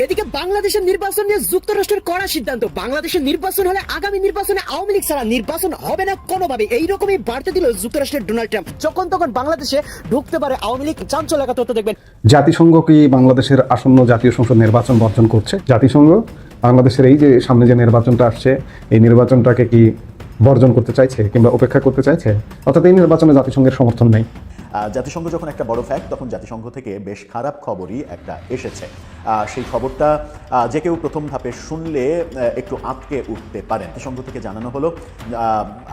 এদিকে বাংলাদেশের নির্বাচন নিয়ে যুক্তরাষ্ট্রের কড়া সিদ্ধান্ত। বাংলাদেশের নির্বাচন হলে আগামী নির্বাচনে আওয়ামী লীগ ছাড়া নির্বাচন হবে না কোনোভাবে, এইরকমই বার্তা দিল যুক্তরাষ্ট্রের ডোনাল্ড ট্রাম্প। যখন তখন বাংলাদেশে ঢুকতে পারে আওয়ামী লীগ। চাঞ্চল্য একা তথ্য দেখবেন। জাতিসংঘ কি বাংলাদেশের আসন্ন জাতীয় সংসদ নির্বাচন বর্জন করছে? জাতিসংঘ বাংলাদেশের এই যে সামনে যে নির্বাচনটা আসছে, এই নির্বাচনটাকে কি বর্জন করতে চাইছে কিংবা উপেক্ষা করতে চাইছে? অর্থাৎ এই নির্বাচনে জাতিসংঘের সমর্থন নেই। জাতিসংঘ যখন একটা বড় ফ্যাক্ট, তখন জাতিসংঘ থেকে বেশ খারাপ খবরই একটা এসেছে। সেই খবরটা যে কেউ প্রথম ধাপে শুনলে একটু আটকে উঠতে পারেন। জাতিসংঘ থেকে জানানো হলো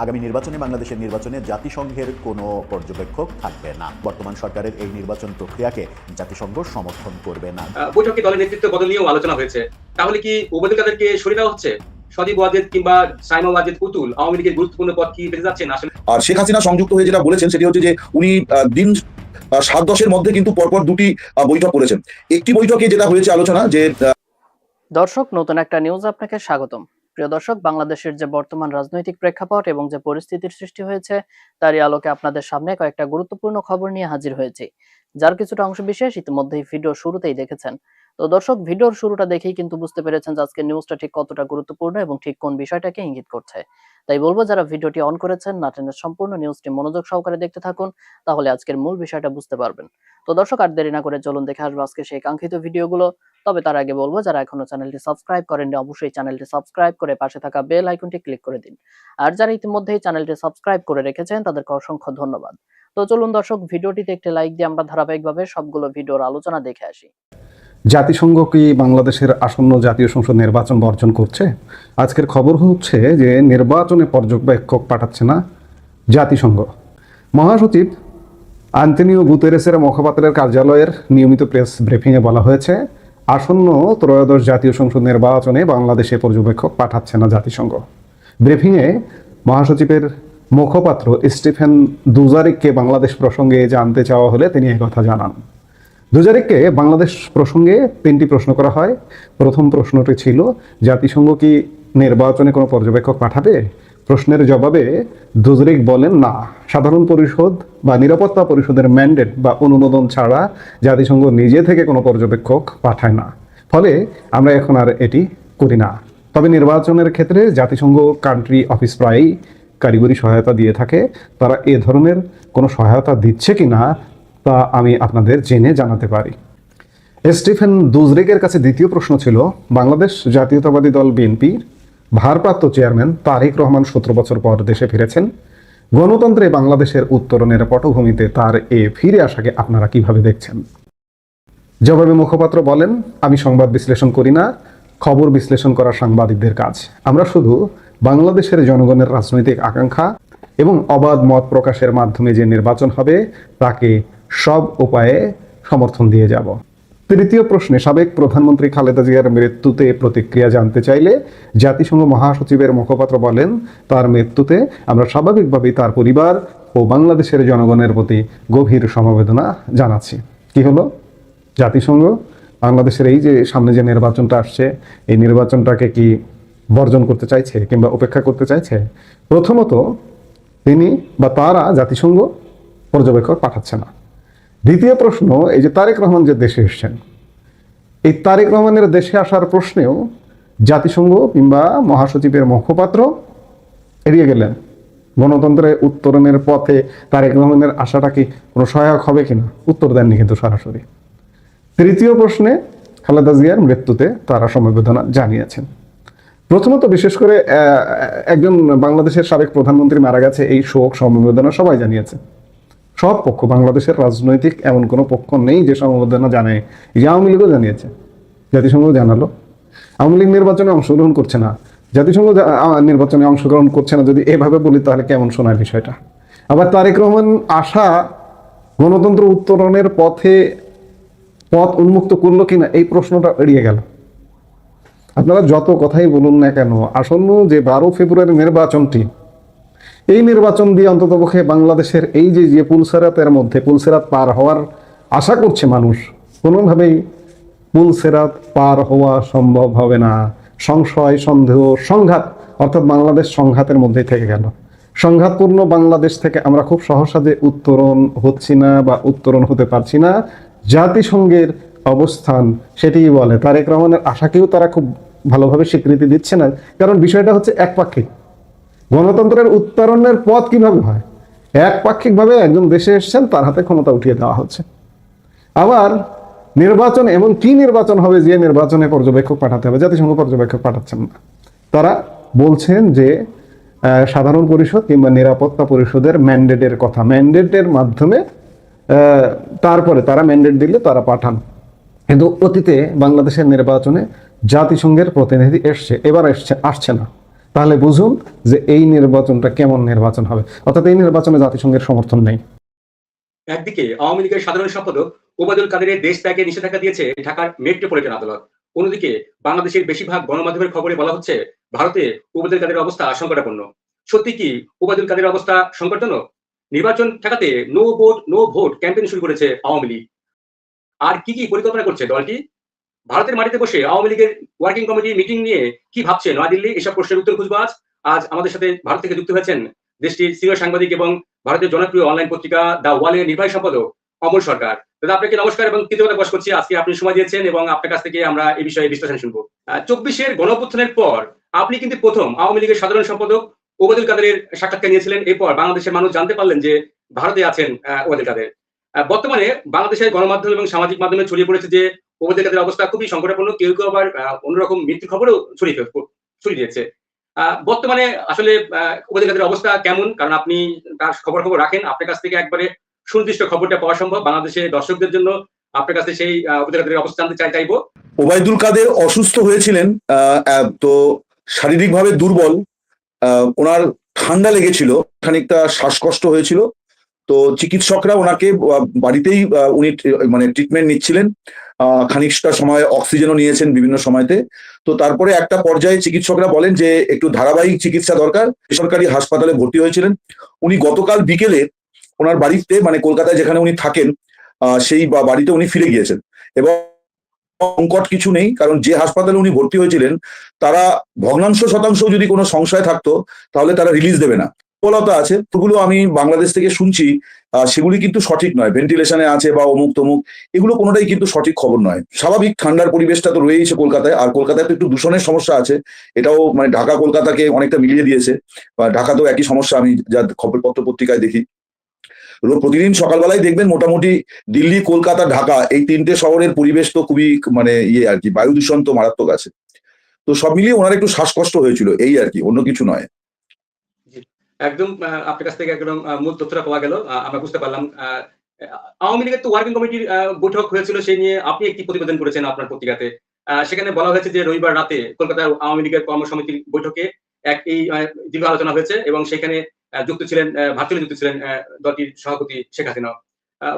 আগামী নির্বাচনে, বাংলাদেশের নির্বাচনে জাতিসংঘের কোনো পর্যবেক্ষক থাকবে না। বর্তমান সরকারের এই নির্বাচন প্রক্রিয়াকে জাতিসংঘ সমর্থন করবে না। বৈঠকে দলের নেতৃত্ব বদল নিয়েও আলোচনা হয়েছে। তাহলে কি ওবায়দুল কাদেরকে সরিয়ে দেওয়া হচ্ছে? সজীব ওয়াজেদ কিংবা সাইমা ওয়াজেদ পুতুল আওয়ামী লীগের গুরুত্বপূর্ণ পদ কি পেতে যাচ্ছেন? আসলে আর শেখ হাসিনা সংযুক্ত হয়ে যেটা বলেছেন সেটি হচ্ছে যে উনি দিন 7-10-এর মধ্যে কিন্তু পরপর দুটি বৈঠক করেছেন। একটি বৈঠকে যেটা হয়েছে আলোচনা যে দর্শক, নতুন একটা নিউজ আপনাকে স্বাগতম। প্রিয় দর্শক, বাংলাদেশের যে বর্তমান রাজনৈতিক প্রেক্ষাপট এবং যে পরিস্থিতির সৃষ্টি হয়েছে তারই আলোকে আপনাদের সামনে কয়েকটা গুরুত্বপূর্ণ খবর নিয়ে হাজির হয়েছি, যার কিছুটা অংশ বিশেষ ইতিমধ্যেই ভিডিও শুরুতেই দেখেছেন। তো দর্শক, ভিডিওর শুরুটা দেখেই কিন্তু বুঝতে পেরেছেন যে আজকের নিউজটা ঠিক কতটা গুরুত্বপূর্ণ এবং ঠিক কোন বিষয়টাকে ইঙ্গিত করছে। তাই বলবো, যারা ভিডিওটি অন করেছেন না টেনে সম্পূর্ণ নিউজটি মনোযোগ সহকারে দেখতে থাকুন, তাহলে আজকের মূল বিষয়টা বুঝতে পারবেন। তো দর্শক, আর দেরি না করে চলুন দেখে আসবো আজকে সেই কাঙ্ক্ষিত ভিডিওগুলো। তবে তার আগে বলবো, যারা এখনো চ্যানেলটি সাবস্ক্রাইব করেননি অবশ্যই চ্যানেলটি সাবস্ক্রাইব করে পাশে থাকা বেল আইকনটি ক্লিক করে দিন। আর যারা ইতিমধ্যেই চ্যানেলটি সাবস্ক্রাইব করে রেখেছেন তাদেরকে অসংখ্য ধন্যবাদ। তো চলুন দর্শক, ভিডিওটিতে একটি লাইক দিয়ে আমরা ধারাবাহিকভাবে সবগুলো ভিডিওর আলোচনা দেখে আসি। জাতিসংঘ কি বাংলাদেশের আসন্ন জাতীয় সংসদ নির্বাচন বর্জন করছে? আজকের খবর হচ্ছে যে নির্বাচনে পর্যবেক্ষক পাঠাচ্ছে না জাতিসংঘ। মহাসচিব আন্তোনিও গুতেরেসের মুখপাত্রের কার্যালয়ের নিয়মিত প্রেস ব্রিফিংয়ে বলা হয়েছে, আসন্ন ত্রয়োদশ জাতীয় সংসদ নির্বাচনে বাংলাদেশে পর্যবেক্ষক পাঠাচ্ছে না জাতিসংঘ। ব্রিফিংয়ে মহাসচিবের মুখপাত্র স্টিফেন দুজারিককে বাংলাদেশ প্রসঙ্গে জানতে চাওয়া হলে তিনি একথা জানান। দুজারিককে বাংলাদেশ প্রসঙ্গে 3টি প্রশ্ন করা হয়। প্রথম প্রশ্নটি ছিল, জাতিসংঘ কি নির্বাচনে কোনো পর্যবেক্ষক পাঠাবে? প্রশ্নের জবাবে দুজারিক বলেন, না, সাধারণ পরিষদ বা নিরাপত্তা পরিষদের ম্যান্ডেট বা অনুমোদন ছাড়া জাতিসংঘ নিজে থেকে কোনো পর্যবেক্ষক পাঠায় না, ফলে আমরা এখন আর এটি করি না। তবে নির্বাচনের ক্ষেত্রে জাতিসংঘ কান্ট্রি অফিস প্রায়ই কারিগরি সহায়তা দিয়ে থাকে। তারা এ ধরনের কোনো সহায়তা দিচ্ছে কিনা তা আমি আপনাদের জেনে জানাতে পারি। স্টিফেন দুজরিকের কাছে দ্বিতীয় প্রশ্ন ছিল, বাংলাদেশ জাতীয়তাবাদী দল বিএনপির ভারপ্রাপ্ত চেয়ারম্যান তারেক রহমান 17 বছর পর দেশে ফিরেছেন। গণতন্ত্রে বাংলাদেশের উত্তরণের পটভূমিতে তার এ ফিরে আসাকে আপনারা কিভাবে দেখছেন? জবাবে মুখপাত্র বলেন, আমি সংবাদ বিশ্লেষণ করি না, খবর বিশ্লেষণ করা সাংবাদিকদের কাজ। আমরা শুধু বাংলাদেশের জনগণের রাজনৈতিক আকাঙ্ক্ষা এবং অবাধ মত প্রকাশের মাধ্যমে যে নির্বাচন হবে তাকে সব উপায়ে সমর্থন দিয়ে যাব। তৃতীয় প্রশ্নে সাবেক প্রধানমন্ত্রী খালেদা জিয়ার মৃত্যুতে প্রতিক্রিয়া জানতে চাইলে জাতিসংঘ মহাসচিবের মুখপাত্র বলেন, তার মৃত্যুতে আমরা স্বাভাবিকভাবেই তার পরিবার ও বাংলাদেশের জনগণের প্রতি গভীর সমবেদনা জানাচ্ছি। কি হলো? জাতিসংঘ বাংলাদেশের এই যে সামনে যে নির্বাচনটা আসছে, এই নির্বাচনটাকে কি বর্জন করতে চাইছে কিংবা উপেক্ষা করতে চাইছে? প্রথমত, তিনি বা তারা জাতিসংঘ পর্যবেক্ষক পাঠাচ্ছে না। দ্বিতীয় প্রশ্ন, এই যে তারেক রহমান যে দেশে এসছেন, এই তারেক রহমানের দেশে আসার প্রশ্নেও জাতিসংঘ কিংবা মহাসচিবের মুখপাত্র এড়িয়ে গেলেন। গণতন্ত্রের উত্তরণের পথে তারেক রহমানের আশাটা কি কোনো সহায়ক হবে কিনা উত্তর দেননি কিন্তু সরাসরি। তৃতীয় প্রশ্নে খালেদা জিয়ার মৃত্যুতে তারা সমবেদনা জানিয়েছেন। প্রথমত, বিশেষ করে একজন বাংলাদেশের সাবেক প্রধানমন্ত্রী মারা গেছে, এই শোক সমবেদনা সবাই জানিয়েছে। সব পক্ষ, বাংলাদেশের রাজনৈতিক এমন কোনো পক্ষ নেই যে সমবেদনা জানায়। আওয়ামী লীগও জানিয়েছে, জাতিসংঘ জানালো। আওয়ামী লীগ নির্বাচনে অংশগ্রহণ করছে না, জাতিসংঘ নির্বাচনে অংশগ্রহণ করছে না। যদি এভাবে বলি তাহলে কেমন শোনায় বিষয়টা? আবার তারেক রহমান আশা গণতন্ত্র উত্তরণের পথ উন্মুক্ত করলো কিনা, এই প্রশ্নটা এড়িয়ে গেল। আপনারা যত কথাই বলুন না কেন, আসন্ন যে 12 ফেব্রুয়ারি নির্বাচনটি, এই নির্বাচন দিয়ে অন্ততপক্ষে বাংলাদেশের এই যে পুলসেরাতের মধ্যে পুলসেরাত পার হওয়ার আশা করছে মানুষ, কোনোভাবেই পুলসেরাত পার হওয়া সম্ভব হবে না। সংশয়, সন্দেহ, সংঘাত, অর্থাৎ বাংলাদেশ সংঘাতের মধ্যেই থেকে গেল। সংঘাতপূর্ণ বাংলাদেশ থেকে আমরা খুব সহজে উত্তরণ হচ্ছি না বা উত্তরণ হতে পারছি না। জাতিসংঘের অবস্থান সেটিই বলে। তারেক রহমানের আশাকেও তারা খুব ভালোভাবে স্বীকৃতি দিচ্ছে না, কারণ বিষয়টা হচ্ছে একপাক্ষিক। গণতন্ত্রের উত্তরণের পথ কিভাবে হয়? একপাক্ষিকভাবে একজন দেশে এসেছেন, তার হাতে ক্ষমতা উঠিয়ে দেওয়া হচ্ছে। আবার নির্বাচন, এমন কি নির্বাচন হবে যে নির্বাচনে পর্যবেক্ষক পাঠাতে হবে? জাতিসংঘ পর্যবেক্ষক পাঠাচ্ছেন না। তারা বলছেন যে সাধারণ পরিষদ কিংবা নিরাপত্তা পরিষদের ম্যান্ডেটের কথা, ম্যান্ডেটের মাধ্যমে তারপরে তারা ম্যান্ডেট দিলে তারা পাঠান। কিন্তু অতীতে বাংলাদেশের নির্বাচনে জাতিসংঘের প্রতিনিধি এসছে, এবার আসছে না। তাহলে বুঝুন যে এই নির্বাচনটা কেমন নির্বাচন হবে। অর্থাৎ এই নির্বাচনে জাতিসংঘের সমর্থন নেই। একদিকে আওয়ামী লীগের সাধারণ সম্পাদক ওবায়দুল কাদেরের দেশ ত্যাগে নিষেধাজ্ঞা দিয়েছে ঢাকার মেট্রোপলিটন আদালত। অন্যদিকে বাংলাদেশের বেশিরভাগ গণমাধ্যমের খবরে বলা হচ্ছে ভারতে ওবায়দুল কাদেরের অবস্থা সংকটাপন্ন। সত্যি কি ওবায়দুল কাদেরের অবস্থা সংকটজনক? নির্বাচন ঠেকাতে no vote no vote campaign শুরু করেছে আওয়ামী লীগ। আর কি কি পরিকল্পনা করছে দলটি? ভারতের মাটিতে বসে আওয়ামী লীগের ওয়ার্কিং কমিটি মিটিং নিয়ে কি ভাবছে নয়াদিল্লি? এসব প্রশ্নের উত্তর খুঁজবো আজ। আজ আমাদের সাথে ভারত থেকে যুক্ত হয়েছেন দেশটির সিনিয়র সাংবাদিক এবং ভারতের জনপ্রিয় অনলাইন পত্রিকা দ্য ওয়ালের নির্বাহী সম্পাদক অমল সরকার। দাদা, আপনাকে নমস্কার এবং কৃতজ্ঞতা প্রকাশ করছি, আজকে আপনি সময় দিয়েছেন এবং আপনার কাছ থেকে আমরা এই বিষয়ে বিশ্লেষণ শুনবো। 24-এর গণঅভ্যুত্থানের পর আপনি কিন্তু প্রথম আওয়ামী লীগের সাধারণ সম্পাদক ওবায়দুল কাদেরের সাক্ষাৎকার নিয়েছিলেন। এরপর বাংলাদেশের মানুষ জানতে পারলেন যে ভারতে আছেন ওবায়দুল কাদের। বর্তমানে বাংলাদেশের গণমাধ্যম এবং সামাজিক মাধ্যমে ছড়িয়ে পড়েছে যে ওবায়দুল কাদের অবস্থা খুবই সংকটাপন্ন, কেউ কেউ আবার অন্যরকম মৃত্যুর খবরও ছড়িয়ে দিয়েছে। বর্তমানে আসলে ওবায়দুল কাদের অবস্থা কেমন? কারণ আপনি তার খবর রাখেন, আপনার কাছ থেকে একবারে সুনির্দিষ্ট খবরটা পাওয়া সম্ভব। বাংলাদেশের দর্শকদের জন্য আপনার কাছে সেই ওবায়দুল কাদের অবস্থা জানতে চাইবো। ওবায়দুল কাদের অসুস্থ হয়েছিলেন, তো শারীরিকভাবে দুর্বল, ওনার ঠান্ডা লেগেছিল, খানিকটা শ্বাসকষ্ট হয়েছিল। তো চিকিৎসকরা ওনাকে বাড়িতেই উনি মানে ট্রিটমেন্ট নিচ্ছিলেন, খানিকটা সময় অক্সিজেনও নিয়েছেন বিভিন্ন সময়তে। তো তারপরে একটা পর্যায়ে চিকিৎসকরা বলেন যে একটু ধারাবাহিক চিকিৎসা দরকার, বেসরকারি হাসপাতালে ভর্তি হয়েছিলেন। উনি গতকাল বিকেলে ওনার বাড়িতে, মানে কলকাতায় যেখানে উনি থাকেন, সেই বাড়িতে উনি ফিরে গিয়েছেন। এবং সংকট কিছু নেই, কারণ যে হাসপাতালে উনি ভর্তি হয়েছিলেন তারা ভগ্নাংশ শতাংশ যদি কোনো সংশয় থাকতো তাহলে তারা রিলিজ দেবে না। দুর্বলতা আছে, ওগুলো আমি বাংলাদেশ থেকে শুনছি, সেগুলি কিন্তু সঠিক নয়। ভেন্টিলেশনে আছে বা অমুক তমুক, এগুলো কোনোটাই কিন্তু সঠিক খবর নয়। স্বাভাবিক ঠান্ডার পরিবেশটা তো রয়েছে কলকাতায়, আর কলকাতায় তো একটু দূষণের সমস্যা আছে, এটাও মানে ঢাকা কলকাতাকে অনেকটা মিলিয়ে দিয়েছে। ঢাকাতেও একই সমস্যা, আমি যা খবরপত্র পত্রিকায় দেখি। প্রতিদিন সকালবেলায় দেখবেন মোটামুটি দিল্লি, কলকাতা, ঢাকা, এই তিনটে শহরের পরিবেশ তো খুবই মানে আর কি, বায়ু দূষণ তো মারাত্মক আছে। তো সব মিলিয়ে ওনার একটু শ্বাসকষ্ট হয়েছিল, এই আর কি, অন্য কিছু নয়। একদম আপনার কাছ থেকে একদম মূল তথ্যটা পাওয়া গেল, আমরা বুঝতে পারলাম। আওয়ামী লীগের তো ওয়ার্কিং কমিটির বৈঠক হয়েছিল, সেই নিয়ে আপনি একটি প্রতিবেদন করেছেন আপনার পত্রিকাতে। সেখানে বলা হয়েছে যে রবিবার রাতে কলকাতার আওয়ামী লীগের কর্মসমিতির বৈঠকে এই দীর্ঘ আলোচনা হয়েছে এবং সেখানে যুক্ত ছিলেন, ভার্চুয়ালি যুক্ত ছিলেন দলটির সভাপতি শেখ হাসিনা।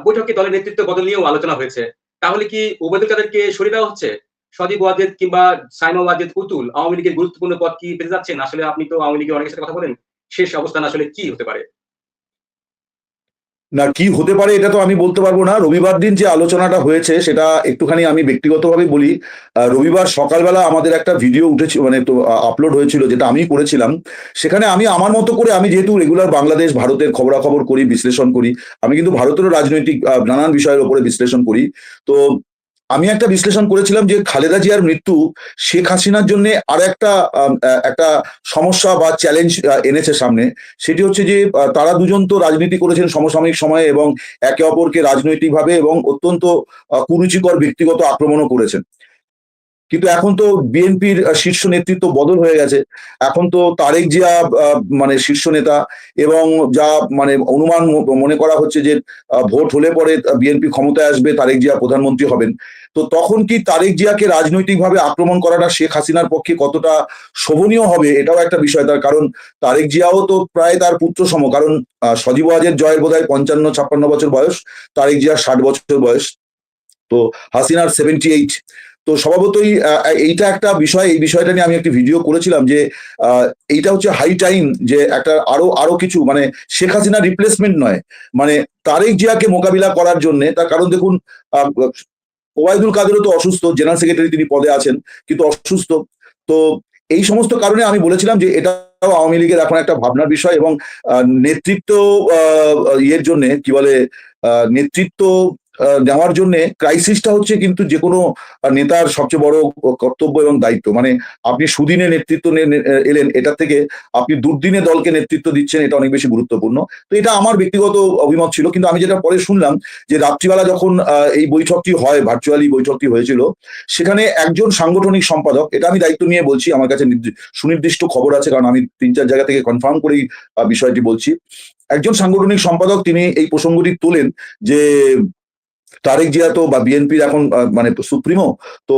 বৈঠকে দলের নেতৃত্ব বদল নিয়েও আলোচনা হয়েছে। তাহলে কি ওবায়দুল কাদেরকে সরিয়ে দেওয়া হচ্ছে? সজীব ওয়াজেদ কিংবা সাইমা ওয়াজেদ পুতুল আওয়ামী লীগের গুরুত্বপূর্ণ পদ কি পেতে যাচ্ছেন? আসলে আপনি তো আওয়ামী লীগের অনেকের সাথে কথা বলেন, শেষ অবস্থান আসলে কি হতে পারে? না, কি হতে পারে এটা তো আমি বলতে পারবো না। রবিবার দিন যে আলোচনাটা হয়েছে সেটা একটুখানি আমি ব্যক্তিগতভাবে বলি। রবিবার সকালবেলা আমাদের একটা ভিডিও উঠেছিল, মানে তো আপলোড হয়েছিল, যেটা আমি করেছিলাম। সেখানে আমি আমার মতো করে, আমি যেহেতু রেগুলার বাংলাদেশ ভারতের খবরাখবর করি, বিশ্লেষণ করি, আমি কিন্তু ভারতেরও রাজনৈতিক নানান বিষয়ের উপরে বিশ্লেষণ করি। তো আমি একটা বিশ্লেষণ করেছিলাম যে খালেদা জিয়ার মৃত্যু শেখ হাসিনার জন্য আর একটা সমস্যা বা চ্যালেঞ্জ এনেছে সামনে। সেটি হচ্ছে যে তারা দুজন তো রাজনীতি করেছেন সমসাময়িক সময়ে এবং একে অপরকে রাজনৈতিকভাবে এবং অত্যন্ত কুরুচিকর ব্যক্তিগত আক্রমণও করেছেন। কিন্তু এখন তো বিএনপির শীর্ষ নেতৃত্ব বদল হয়ে গেছে। এখন তো তারেক জিয়া মানে শীর্ষ নেতা, এবং যা মানে অনুমান মনে করা হচ্ছে যে ভোট হলে পরে বিএনপি ক্ষমতায় আসবে, তারেক জিয়া প্রধানমন্ত্রী হবেন। তো তখন কি তারেক জিয়াকে রাজনৈতিকভাবে আক্রমণ করাটা শেখ হাসিনার পক্ষে কতটা শোভনীয় হবে, এটাও একটা বিষয়। তার কারণ তারেক জিয়াও তো প্রায় তার পুত্র সম, কারণ সজীব ওয়াজেদ জয়ের বোধহয় 55-56 বছর বয়স, তারেক জিয়ার 60 বছর বয়স, তো হাসিনার 78। তো স্বভাবতই এইটা একটা বিষয়, এই বিষয়টা নিয়ে আমি একটি ভিডিও করেছিলাম যে এইটা হচ্ছে হাই টাইম যে একটা আরো কিছু, মানে শেখ হাসিনা রিপ্লেসমেন্ট নয়, মানে তারেক জিয়াকে মোকাবিলা করার জন্য। তার কারণ দেখুন, ওবায়দুল কাদেরও তো অসুস্থ, জেনারেল সেক্রেটারি তিনি পদে আছেন কিন্তু অসুস্থ। তো এই সমস্ত কারণে আমি বলেছিলাম যে এটাও আওয়ামী লীগের এখন একটা ভাবনার বিষয়, এবং নেতৃত্ব ইয়ের জন্য কি বলে, নেতৃত্ব নেওয়ার জন্য ক্রাইসিসটা হচ্ছে কিন্তু যে কোনো নেতার সবচেয়ে বড় কর্তব্য এবং দায়িত্ব। মানে আপনি সুদিনে নেতৃত্ব এলেন, এটা থেকে আপনি দুর্দিনে দলকে নেতৃত্ব দিচ্ছেন, এটা অনেক বেশি গুরুত্বপূর্ণ। তো এটা আমার ব্যক্তিগত অভিমত ছিল, কিন্তু আমি যেটা পরে শুনলাম যে রাত্রিবেলা যখন এই বৈঠকটি হয়, ভার্চুয়ালি বৈঠকটি হয়েছিল, সেখানে একজন সাংগঠনিক সম্পাদক, এটা আমি দায়িত্ব নিয়ে বলছি, আমার কাছে সুনির্দিষ্ট খবর আছে, কারণ আমি 3-4 জায়গা থেকে কনফার্ম করেই বিষয়টি বলছি। একজন সাংগঠনিক সম্পাদক তিনি এই প্রসঙ্গটি তোলেন যে তারেক জিয়া তো বা বিএনপির এখন মানে সুপ্রিমো, তো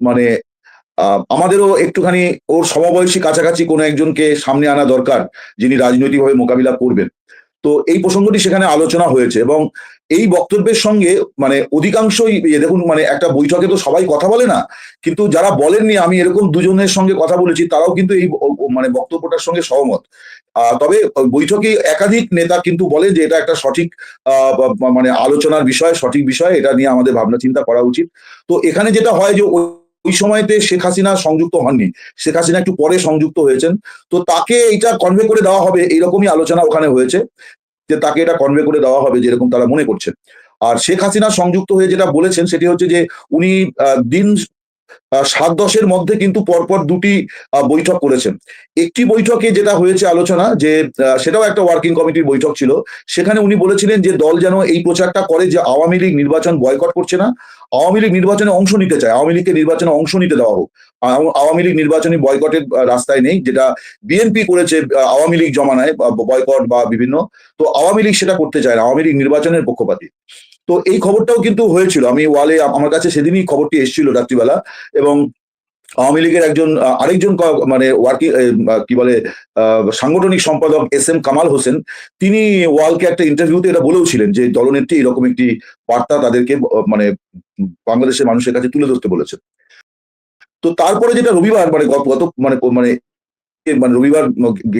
মানে আমাদেরও একটুখানি ওর সমবয়সী কাছাকাছি কোনো একজনকে সামনে আনা দরকার, যিনি রাজনৈতিকভাবে মোকাবিলা করবেন। তো এই প্রসঙ্গটি সেখানে আলোচনা হয়েছে, এবং এই বক্তব্যের সঙ্গে মানে অধিকাংশই দেখুন, মানে একটা বৈঠকে তো সবাই কথা বলে না, কিন্তু যারা বলেননি, আমি এরকম দুজনের সঙ্গে কথা বলেছি, তারাও কিন্তু এই মানে বক্তব্যটার সঙ্গে সহমত। তবে বৈঠকে একাধিক নেতা কিন্তু বলে যে এটা একটা সঠিক মানে আলোচনার বিষয়, সঠিক বিষয়, এটা নিয়ে আমাদের ভাবনা চিন্তা করা উচিত। তো এখানে যেটা হয় যে ওই সময়তে শেখ হাসিনা সংযুক্ত হননি, শেখ হাসিনা একটু পরে সংযুক্ত হয়েছেন, তো তাকে এটা কনভে করে দেওয়া হবে, এইরকমই আলোচনা ওখানে হয়েছে, যে তাকে এটা কনভে করে দেওয়া হবে যেরকম তারা মনে করছেন। আর শেখ হাসিনা সংযুক্ত হয়ে যেটা বলেছেন সেটি হচ্ছে যে উনি দিন 7-10-এর মধ্যে কিন্তু পরপর 2টি বৈঠক করেছেন। একটি বৈঠকে যেটা হয়েছে আলোচনা, যে সেটাও একটা ওয়ার্কিং কমিটির বৈঠক ছিল, সেখানে উনি বলেছিলেন যে দল যেন এই প্রচারটা করে যে আওয়ামী লীগ নির্বাচন বয়কট করছে না, আওয়ামী লীগ নির্বাচনে অংশ নিতে চায়, আওয়ামী লীগকে নির্বাচনে অংশ নিতে দেওয়া হোক। আওয়ামী লীগ নির্বাচনী বয়কটের রাস্তায় নেই, যেটা বিএনপি করেছে আওয়ামী লীগ জমানায় বয়কট বা বিভিন্ন, তো আওয়ামী লীগ সেটা করতে চায় না, আওয়ামী লীগ নির্বাচনের পক্ষপাতী। তো এই খবরটাও কিন্তু হয়েছিল, আমি ওয়ালে আমার কাছে সেদিনই খবরটি এসেছিল রাত্রিবেলা, এবং আওয়ামী লীগের আরেকজন মানে ওয়ার্কিং কি বলে সাংগঠনিক সম্পাদক SM কামাল হোসেন, তিনি ওয়ালকে একটা ইন্টারভিউতে এটা বলেওছিলেন যে দলনেত্রী এরকম একটি বার্তা তাদেরকে মানে বাংলাদেশের মানুষের কাছে তুলে ধরতে বলেছেন। তো তারপরে যেটা রবিবার মানে গত মানে মানে মানে রবিবার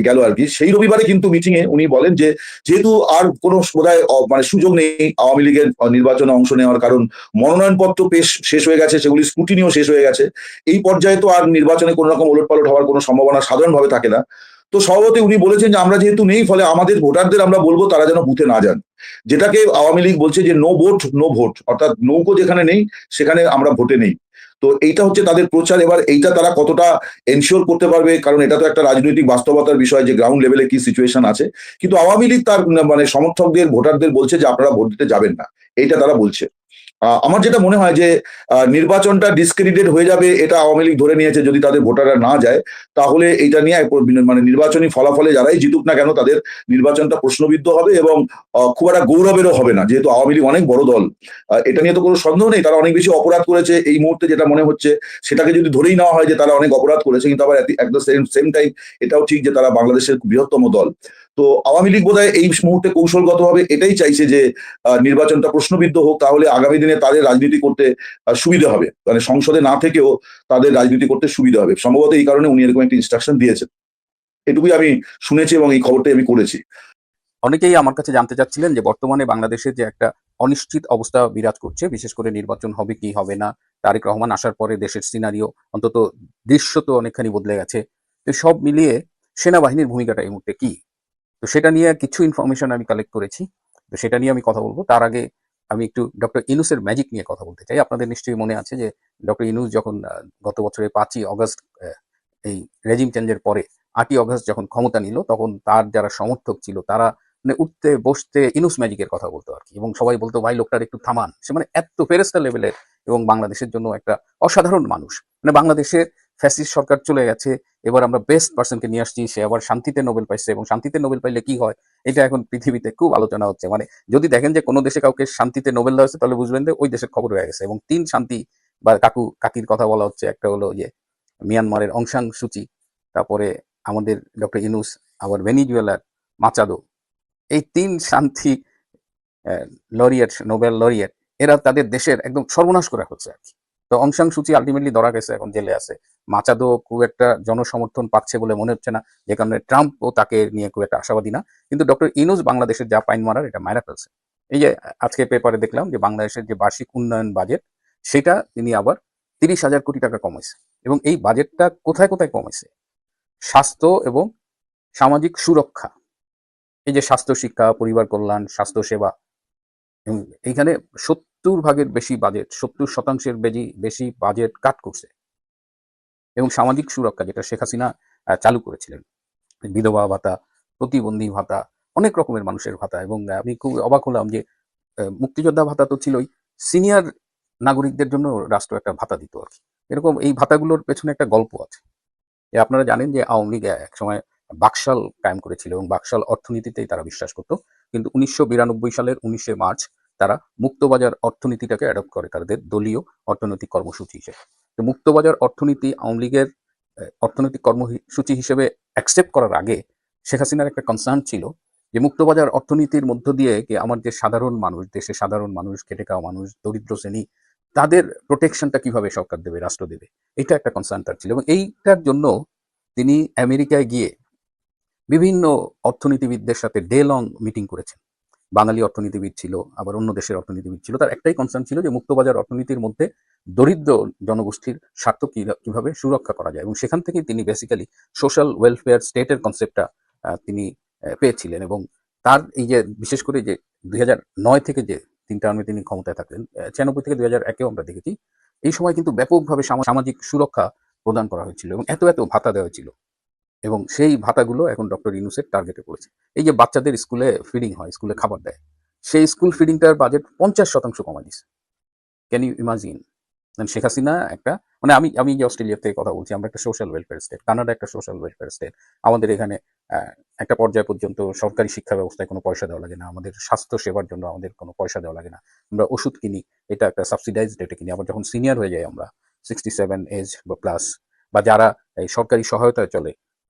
গেল আর কি, সেই রবিবারে কিন্তু মিটিং এ উনি বলেন যে যেহেতু আর কোনো বোধহয় মানে সুযোগ নেই আওয়ামী লীগের নির্বাচনে অংশ নেওয়ার, কারণ মনোনয়নপত্র শেষ হয়ে গেছে, সেগুলি স্ক্রুটিনিও শেষ হয়ে গেছে, এই পর্যায়ে তো আর নির্বাচনে কোনো রকম ওলটপালট হওয়ার কোনো সম্ভাবনা সাধারণভাবে থাকে না। তো সভাপতি উনি বলেছেন যে আমরা যেহেতু নেই, ফলে আমাদের ভোটারদের আমরা বলবো তারা যেন বুথে না যান, যেটাকে আওয়ামী লীগ বলছে যে নো ভোট নো ভোট, অর্থাৎ নৌকো যেখানে নেই সেখানে আমরা ভোটে নেই। তো এইটা হচ্ছে তাদের প্রচার। এবার এইটা তারা কতটা এনশিওর করতে পারবে, কারণ এটা তো একটা রাজনৈতিক বাস্তবতার বিষয় যে গ্রাউন্ড লেভেলে কি সিচুয়েশন আছে, কিন্তু আওয়ামী লীগ তার মানে সমর্থকদের ভোটারদের বলছে যে আপনারা ভোট দিতে যাবেন না, এইটা তারা বলছে। আমার যেটা মনে হয় যে নির্বাচনটা ডিসক্রেডিটেড হয়ে যাবে, এটা আওয়ামী লীগ ধরে নিয়েছে, যদি তাদের ভোটাররা না যায়, তাহলে এটা নিয়ে মানে নির্বাচনী ফলাফলে যারাই জিতুক না কেন তাদের নির্বাচনটা প্রশ্নবিদ্ধ হবে, এবং খুব একটা গৌরবেরও হবে না, যেহেতু আওয়ামী লীগ অনেক বড় দল, এটা নিয়ে তো কোনো সন্দেহ নেই, তারা অনেক বেশি অপরাধ করেছে এই মুহূর্তে যেটা মনে হচ্ছে, সেটাকে যদি ধরেই নেওয়া হয় যে তারা অনেক অপরাধ করেছে, কিন্তু আবার এট দ্য সেম টাইম এটাও ঠিক যে তারা বাংলাদেশের বৃহত্তম দল। তো আওয়ামী লীগ বোধহয় এই মুহূর্তে কৌশলগতভাবে এটাই চাইছে যে নির্বাচনটা প্রশ্নবিদ্ধ হোক, তাহলে আগামী দিনে তাদের রাজনীতি করতে সুবিধা হবে, মানে সংসদে না থেকেও তাদের রাজনীতি করতে সুবিধা হবে। সম্ভবত এই কারণে উনি এরকম একটা ইনস্ট্রাকশন দিয়েছেন, এটুকুই আমি শুনেছি এবং এই খবরটাই আমি করেছি। অনেকেই আমার কাছে জানতে চাচ্ছিলেন যে বর্তমানে বাংলাদেশে যে একটা অনিশ্চিত অবস্থা বিরাজ করছে, বিশেষ করে নির্বাচন হবে কি হবে না, তারেক রহমান আসার পরে দেশের সিনারিও অন্তত দৃশ্য তো অনেকখানি বদলে গেছে, তো সব মিলিয়ে সেনাবাহিনীর ভূমিকাটা এই মুহূর্তে কি, তো সেটা নিয়ে কিছু ইনফরমেশন আমি কালেক্ট করেছি, তো সেটা নিয়ে আমি কথা বলবো। তার আগে আমি একটু ডক্টর ইউনূসের ম্যাজিক নিয়ে কথা বলতে চাই। আপনাদের নিশ্চয়ই মনে আছে যে ডক্টর ইউনূস যখন গত বছরের 5ই অগস্ট এই রেজিম চেঞ্জের পরে 8ই অগস্ট যখন ক্ষমতা নিল, তখন তার যারা সমর্থক ছিল তারা মানে উঠতে বসতে ইউনূস ম্যাজিকের কথা বলতো আর কি, এবং সবাই বলতো ভাই লোকটার একটু থামান, সে মানে এত ফেরেস্তা লেভেলের এবং বাংলাদেশের জন্য একটা অসাধারণ মানুষ। মানে বাংলাদেশে ফ্যাসিস্ট সরকার চলে গেছে, এবার আমরা বেস্ট পার্সনকে নিয়ে আসছি, সে আবার শান্তিতে নোবেল পাইছে, এবং শান্তিতে নোবেল পাইলে কি হয় এটা এখন পৃথিবীতে খুব আলোচনা হচ্ছে। মানে যদি দেখেন যে কোনো দেশে কাউকে শান্তিতে নোবেল দেওয়া হচ্ছে, তাহলে বুঝবেন যে ওই দেশের খবর হয়ে গেছে। এবং 3 শান্তি বা কাকির কথা বলা হচ্ছে, একটা হলো যে মিয়ানমারের অং সান সুচি, তারপরে আমাদের ডক্টর ইউনূস, আবার ভেনিজুয়েলার মাচাদো, এই 3 শান্তি লরিয়েট, নোবেল লরিয়েট, এরা তাদের দেশের একদম সর্বনাশ করে হচ্ছে আর কি। তো অং সান সুচি আলটিমেটলি ধরা গেছে, এখন জেলে আছে। মাচাদো খুব একটা জনসমর্থন পাচ্ছে বলে মনে হচ্ছে না, যে কারণে ট্রাম্পও তাকে নিয়ে খুব একটা আশাবাদী না। কিন্তু ডক্টর ইউনূস বাংলাদেশের যা পাইন মারার এটা মাইরা ফেলছে। এই যে আজকে পেপারে দেখলাম যে বাংলাদেশের যে বার্ষিক উন্নয়ন বাজেট, সেটা তিনি আবার 30,000 কোটি টাকা কমাইছে, এবং এই বাজেটটা কোথায় কোথায় কমাইছে? স্বাস্থ্য এবং সামাজিক সুরক্ষা, এই যে স্বাস্থ্য শিক্ষা, পরিবার কল্যাণ, স্বাস্থ্য সেবা, এবং এইখানে 70% বেশি বাজেট, 70% বেশি বাজেট কাট করছে। এবং সামাজিক সুরক্ষা যেটা শেখ হাসিনা চালু করেছিলেন, বিধবা ভাতা, প্রতিবন্ধী ভাতা, অনেক রকমের মানুষের ভাতা। এবং আমি খুব অবাক হলাম যে মুক্তিযোদ্ধা ভাতা তো ছিলই, সিনিয়র নাগরিকদের জন্য রাষ্ট্র একটা ভাতা দিত আর কি। এরকম এই ভাতাগুলোর পেছনে একটা গল্প আছে। আপনারা জানেন যে আওয়ামী লীগ একসময় বাকশাল কায়েম করেছিল এবং বাকশাল অর্থনীতিতেই তারা বিশ্বাস করত। কিন্তু 1992 সালের 19শে মার্চ তারা মুক্তবাজার অর্থনীতিটাকে অ্যাডপ্ট করে তাদের দলীয় অর্থনৈতিক কর্মসূচি হিসেবে। তো মুক্তবাজার অর্থনীতি আওয়ামী লীগের অর্থনৈতিক কর্মসূচি হিসেবে অ্যাকসেপ্ট করার আগে শেখ হাসিনার একটা কনসার্ন ছিল যে মুক্তবাজার অর্থনীতির মধ্য দিয়ে কি আমার যে সাধারণ মানুষ, দেশের সাধারণ মানুষ, খেটে খাওয়া মানুষ, দরিদ্র শ্রেণী, তাদের প্রোটেকশনটা কিভাবে সরকার দেবে, রাষ্ট্র দেবে, এটা একটা কনসার্ন তার ছিল। এবং এইটার জন্য তিনি আমেরিকায় গিয়ে বিভিন্ন অর্থনীতিবিদদের সাথে ডে লং মিটিং করেছেন। বাঙালি অর্থনীতিবিদ ছিল, আবার অন্য দেশের অর্থনীতিবিদ ছিল। তার একটাই কনসার্ন ছিল যে মুক্তবাজার অর্থনীতির মধ্যে দরিদ্র জনগোষ্ঠীর স্বার্থ কিভাবে সুরক্ষা করা যায়। এবং সেখান থেকেই তিনি বেসিক্যালি সোশ্যাল ওয়েলফেয়ার স্টেটের কনসেপ্টটা তিনি পেয়েছিলেন। এবং তার এই যে বিশেষ করে যে 2009 থেকে যে 3 টার্মে তিনি ক্ষমতায় থাকলেন, 96 থেকে 2001-এও আমরা দেখেছি, এই সময় কিন্তু ব্যাপকভাবে সামাজিক সুরক্ষা প্রদান করা হয়েছিল এবং এত ভাতা দেওয়া হয়েছিল। এবং সেই ভাতাগুলো এখন ডক্টর ইউনূসের টার্গেটে পড়েছে। এই যে বাচ্চাদের স্কুলে ফিডিং হয়, স্কুলে খাবার দেয়, সেই স্কুল ফিডিংটার বাজেট 50% কমায় দিছে। Can you imagine? Sheikh Hasina একটা, মানে আমি যে অস্ট্রেলিয়া থেকে কথা বলছি, আমরা একটা সোশ্যাল ওয়েলফেয়ার স্টেট, কানাডা একটা সোশ্যাল ওয়েলফেয়ার স্টেট। আমাদের এখানে একটা পর্যায় পর্যন্ত সরকারি শিক্ষা ব্যবস্থায় কোনো পয়সা দেওয়া লাগে না, আমাদের স্বাস্থ্য সেবার জন্য আমাদের কোনো পয়সা দেওয়া লাগে না, আমরা ওষুধ কিনি, এটা একটা সাবসিডাইজড রেটে কিনি। আবার যখন সিনিয়র হয়ে যাই আমরা 67 এজ বা প্লাস, বা যারা এই সরকারি সহায়তায়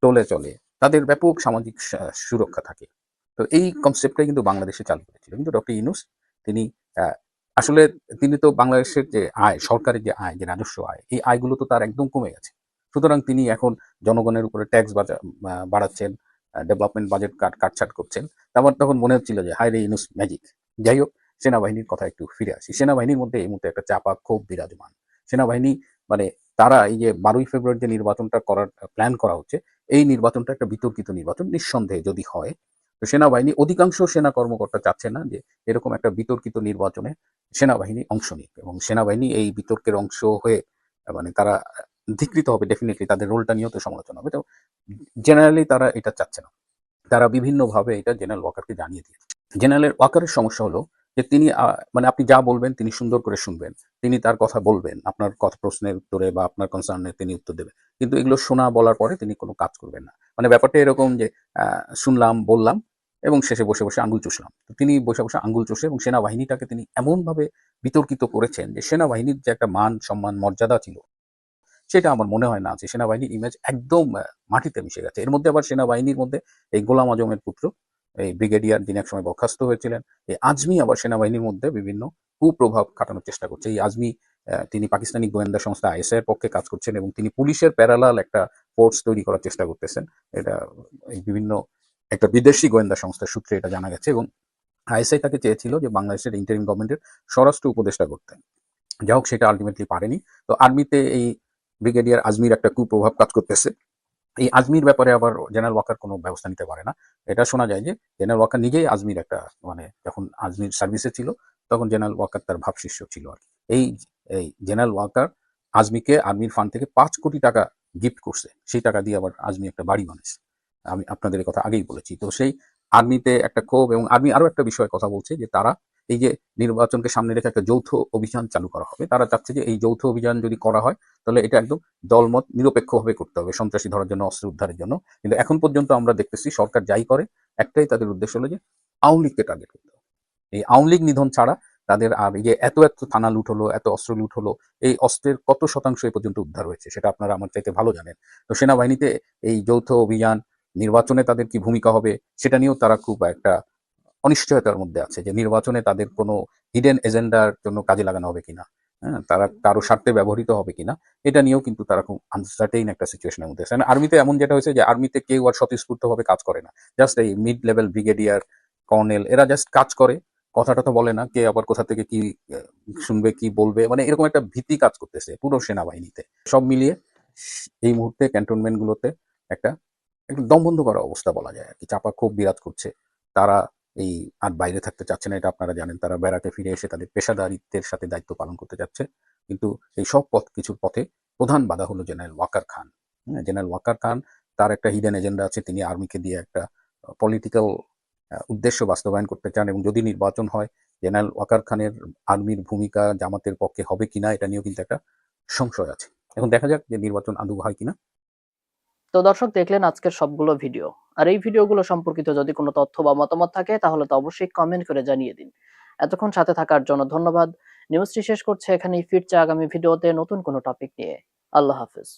টোলে চলে, তাদের ব্যাপক সামাজিক সুরক্ষা থাকে। তো এই কনসেপ্টটাই কিন্তু বাংলাদেশে চালু করেছিল। কিন্তু ডক্টর ইউনূস তিনি আসলে তিনি তো বাংলাদেশের যে আয়, সরকারের যে আয়, যে রাজস্ব আয়, এই আয়গুলো তো তার একদম কমে গেছে। সুতরাং তিনি এখন জনগণের উপরে ট্যাক্স বাড়াচ্ছেন, ডেভেলপমেন্ট বাজেট কাটছাট করছেন। আমার তখন মনে হচ্ছিল যে হায় রে ইউনূস ম্যাজিক। যাই হোক, সেনাবাহিনীর কথা একটু ফিরে আসি। সেনাবাহিনীর মধ্যে এই মুহূর্তে একটা চাপা ক্ষোভ বিরাজমান। সেনাবাহিনী মানে তারা এই যে 12ই ফেব্রুয়ারি যে নির্বাচনটা করার প্ল্যান করা হচ্ছে, এই নির্বাচনটা একটা বিতর্কিত নির্বাচন নিঃসন্দেহে যদি হয়। তো সেনাবাহিনী, অধিকাংশ সেনা কর্মকর্তা চাচ্ছে না যে এরকম একটা বিতর্কিত নির্বাচনে সেনাবাহিনী অংশ নিক, এবং সেনাবাহিনী এই বিতর্কের অংশ হয়ে মানে তারা ধিকৃত হবে। ডেফিনেটলি তাদের রোলটা নিয়েও তো সমালোচনা হবে। তো জেনারেলি তারা এটা চাচ্ছে না। তারা বিভিন্নভাবে এটা জেনারেল ওয়াকারকে জানিয়ে দিয়েছে। জেনারেল ওয়াকারের সমস্যা হলো যে তিনি মানে আপনি যা বলবেন তিনি সুন্দর করে শুনবেন, তিনি তার কথা বলবেন, আপনার কথা প্রশ্নের উত্তরে বা আপনার কনসার্নে তিনি উত্তর দেবেন, কিন্তু এগুলো শোনা বলার পরে তিনি কোনো কাজ করবেন না। মানে ব্যাপারটা এরকম যে শুনলাম, বললাম এবং শেষে বসে আঙ্গুল চুষলাম। তো তিনি বসে আঙ্গুল চষে এবং সেনাবাহিনীটাকে তিনি এমনভাবে বিতর্কিত করেছেন যে সেনাবাহিনীর যে একটা মান সম্মান মর্যাদা ছিল, সেটা আমার মনে হয় না আছে। সেনাবাহিনীর ইমেজ একদম মাটিতে মিশে গেছে। এর মধ্যে আবার সেনাবাহিনীর মধ্যে এই গোলাম আজমের পুত্র, এই ব্রিগেডিয়ার, যিনি একসময় বরখাস্ত হয়েছিলেন, এই আজমি আবার সেনাবাহিনীর মধ্যে বিভিন্ন কুপ্রভাব খাটানোর চেষ্টা করছে। এই আজমি তিনি পাকিস্তানি গোয়েন্দা সংস্থা আইএসআই এর পক্ষে কাজ করছেন এবং তিনি পুলিশের প্যারালাল একটা ফোর্স তৈরি করার চেষ্টা করতেছেন। এটা বিভিন্ন একটা বিদেশি গোয়েন্দা সংস্থার সূত্রে এটা জানা গেছে। এবং আইএসআই তাকে চেয়েছিল যে বাংলাদেশের ইন্টারিম গভর্নমেন্টের স্বরাষ্ট্র উপদেষ্টা করতেন। যাই হোক, সেটা আলটিমেটলি পারেনি। তো আর্মিতে এই ব্রিগেডিয়ার আজমির একটা কুপ্রভাব কাজ করতেছে। এই আজমির ব্যাপারে আবার জেনারেল ওয়াকার কোনো ব্যবস্থা নিতে পারে না। এটা শোনা যায় যে জেনারেল ওয়াকার নিজেই আজমির একটা, মানে যখন আজমির সার্ভিসে ছিল তখন জেনারেল ওয়াকার তার ভাবশিষ্য ছিল আর কি। এই জেনারেল ওয়াকার আজমিকে আর্মির ফান্ড থেকে 5 কোটি টাকা গিফট করছে। সেই টাকা দিয়ে আবার আজমি একটা বাড়ি বানিয়েছে। আমি আপনাদের এই কথা আগেই বলেছি। তো সেই আর্মিতে একটা ক্ষোভ, এবং আর্মি আরো একটা বিষয়ে কথা বলছে যে তারা এই যে নির্বাচনকে সামনে রেখে একটা যৌথ অভিযান চালু করা হবে। তারা চাচ্ছে যে এই যৌথ অভিযান যদি করা হয় তাহলে এটা একদম দলমত নিরপেক্ষভাবে করতে হবে, সন্ত্রাসী ধরার জন্য, অস্ত্র উদ্ধারের জন্য। কিন্তু এখন পর্যন্ত আমরা দেখতেছি সরকার যাই করে, একটাই তাদের উদ্দেশ্য হলো যে আওয়ামী লীগকে টার্গেট করতে হবে। এই আওয়ামী লীগ নিধন ছাড়া তাদের আর এই যে এত থানা লুট হলো, এত অস্ত্র লুট হলো, এই অস্ত্রের কত শতাংশ এ পর্যন্ত উদ্ধার হয়েছে সেটা আপনারা আমার চাইতে ভালো জানেন। তো সেনাবাহিনীতে এই যৌথ অভিযান, নির্বাচনে তাদের কি ভূমিকা হবে সেটা নিয়েও তারা খুব একটা অনিশ্চয়তার মধ্যে আছে যে নির্বাচনে তাদের কোনো হিডেন এজেন্ডার জন্য কাজে লাগানো হবে কিনা, হ্যাঁ, তারা কারো স্বার্থে ব্যবহৃত হবে কিনা, এটা নিয়েও কিন্তু তারা খুব আনসার্টেইন একটা সিচুয়েশনের মধ্যে আছে। আর্মিতে এমন যেটা হয়েছে যে আর্মিতে কেউ আর স্বতঃস্ফূর্তভাবে কাজ করে না। জাস্ট এই মিড লেভেল ব্রিগেডিয়ার, কর্নেল, এরা জাস্ট কাজ করে, কথা টথা বলে না, কে আবার কোথা থেকে কি শুনবে, কি বলবে, মানে এরকম একটা ভীতি কাজ করতেছে পুরো সেনাবাহিনীতে। সব মিলিয়ে এই মুহূর্তে ক্যান্টনমেন্ট গুলোতে একটা একটু দম বন্ধ করা অবস্থা বলা যায় আর কি। চাপা খুব বিরাজ করছে। তারা এই আর বাইরে থাকতে চাচ্ছে না, এটা আপনারা জানেন। তারা ব্যারাকে ফিরে এসে তাদের পেশাদারিত্বের সাথে দায়িত্ব পালন করতে যাচ্ছে। কিন্তু এই সব কিছুর পথে প্রধান বাধা হলো জেনারেল ওয়াকার খান। জেনারেল ওয়াকার খান, তার একটা হিডেন এজেন্ডা আছে। তিনি আর্মিকে দিয়ে একটা পলিটিক্যাল উদ্দেশ্য বাস্তবায়ন করতে চান, এবং যদি নির্বাচন হয় জেনারেল ওয়াকার খানের আর্মির ভূমিকা জামাতের পক্ষে হবে কিনা এটা নিয়েও কিন্তু একটা সংশয় আছে। এখন দেখা যাক যে নির্বাচন আদৌ হয় কিনা। তো দর্শক, দেখলেন আজকের সবগুলো ভিডিও। আর এই ভিডিওগুলো সম্পর্কিত যদি কোনো তথ্য বা মতামত থাকে তাহলে তো অবশ্যই কমেন্ট করে জানিয়ে দিন। এতক্ষণ সাথে থাকার জন্য ধন্যবাদ। নিউজটি শেষ করছে এখানেই, ফিরছে আগামী ভিডিওতে নতুন কোনো টপিক নিয়ে। আল্লাহ হাফেজ।